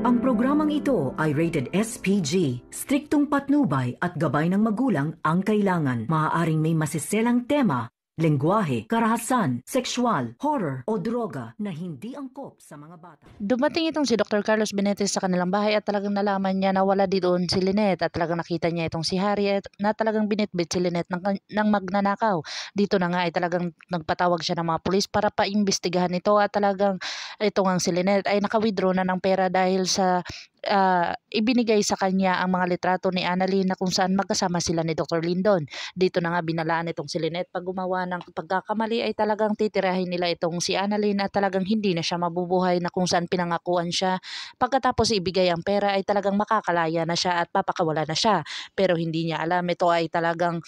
Ang programang ito ay rated SPG. Striktong patnubay at gabay ng magulang ang kailangan. Maaaring may masiselang tema, lengguwahe, karahasan, sexual, horror o droga na hindi angkop sa mga bata. Dumating itong si Dr. Carlos Benitez sa kanilang bahay at talagang nalaman niya na wala doon si Lynette at talagang nakita niya itong si Harriet na talagang binitbit si Lynette ng magnanakaw. Dito na nga ay talagang nagpatawag siya ng mga pulis para paimbestigahan ito at talagang ito ngang si Lynette ay naka-withdraw na ng pera dahil sa ibinigay sa kanya ang mga litrato ni Annalyn na kung saan magkasama sila ni Dr. Lindon. Dito na nga binalaan itong si Lynette pag gumawa ng pagkakamali ay talagang titirahin nila itong si Annalyn at talagang hindi na siya mabubuhay na kung saan pinangakuan siya. Pagkatapos ibigay ang pera ay talagang makakalaya na siya at papakawala na siya. Pero hindi niya alam ito ay talagang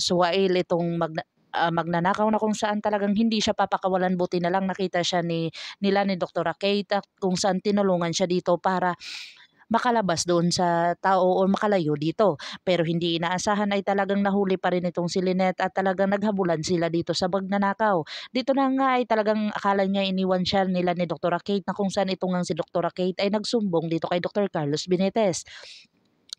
suwail itong magnanakaw na kung saan talagang hindi siya papakawalan. Buti na lang nakita siya nila ni Dr. Kate kung saan tinulungan siya dito para makalabas doon sa tao o makalayo dito. Pero hindi inaasahan ay talagang nahuli pa rin itong si Lynette at talagang naghabulan sila dito sa magnanakaw. Dito na nga ay talagang akala niya iniwan siya nila ni Dr. Kate na kung saan itong si Dr. Kate ay nagsumbong dito kay Dr. Carlos Benitez.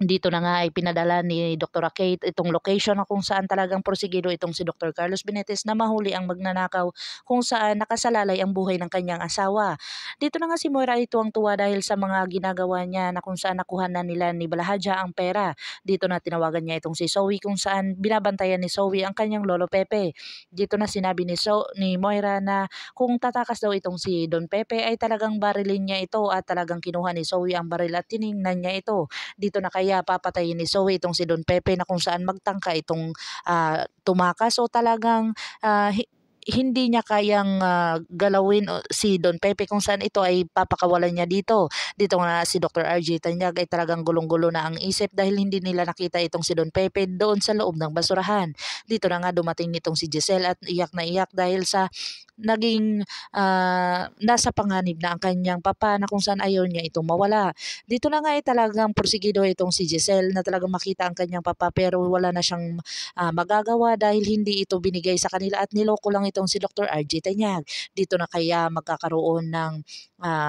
Dito na nga ay pinadala ni Dr. Kate itong location na kung saan talagang porsigido itong si Dr. Carlos Benitez na mahuli ang magnanakaw kung saan nakasalalay ang buhay ng kanyang asawa. Dito na nga si Moira ay tuwang-tuwa dahil sa mga ginagawa niya na kung saan nakuha na nila ni Balahadja ang pera. Dito na tinawagan niya itong si Zoe kung saan binabantayan ni Zoe ang kanyang lolo Pepe. Dito na sinabi ni Moira na kung tatakas daw itong si Don Pepe ay talagang barilin niya ito at talagang kinuha ni Zoe ang baril at tiningnan niya ito. Dito na kaya papatayin ni Zoe itong si Don Pepe na kung saan magtangka itong tumakas o talagang hindi niya kayang galawin si Don Pepe kung saan ito ay papakawalan niya dito. Dito nga si Dr. RJ Tanyag ay talagang gulong-gulo na ang isip dahil hindi nila nakita itong si Don Pepe doon sa loob ng basurahan. Dito na nga dumating nitong si Giselle at iyak na iyak dahil sa naging nasa panganib na ang kanyang papa na kung saan ayaw niya itong mawala. Dito na nga ay talagang porsigido itong si Giselle na talagang makita ang kanyang papa pero wala na siyang magagawa dahil hindi ito binigay sa kanila at niloko lang itong si Dr. RJ Tanyag. Dito na kaya magkakaroon ng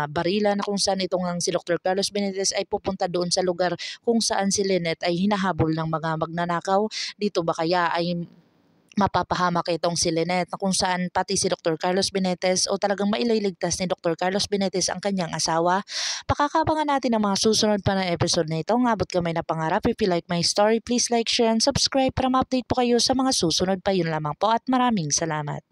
barila na kung saan itong si Dr. Carlos Benitez ay pupunta doon sa lugar kung saan si Lynette ay hinahabol ng mga magnanakaw. Dito ba kaya ay mapapahamak itong si Lynette na kung saan pati si Dr. Carlos Benitez o talagang maililigtas ni Dr. Carlos Benitez ang kanyang asawa. Pakakabangan natin ang mga susunod pa na episode na ito. Ngabot kamay na pangarap. If you like my story, please like, share, and subscribe para ma-update po kayo sa mga susunod pa. Yun lamang po at maraming salamat.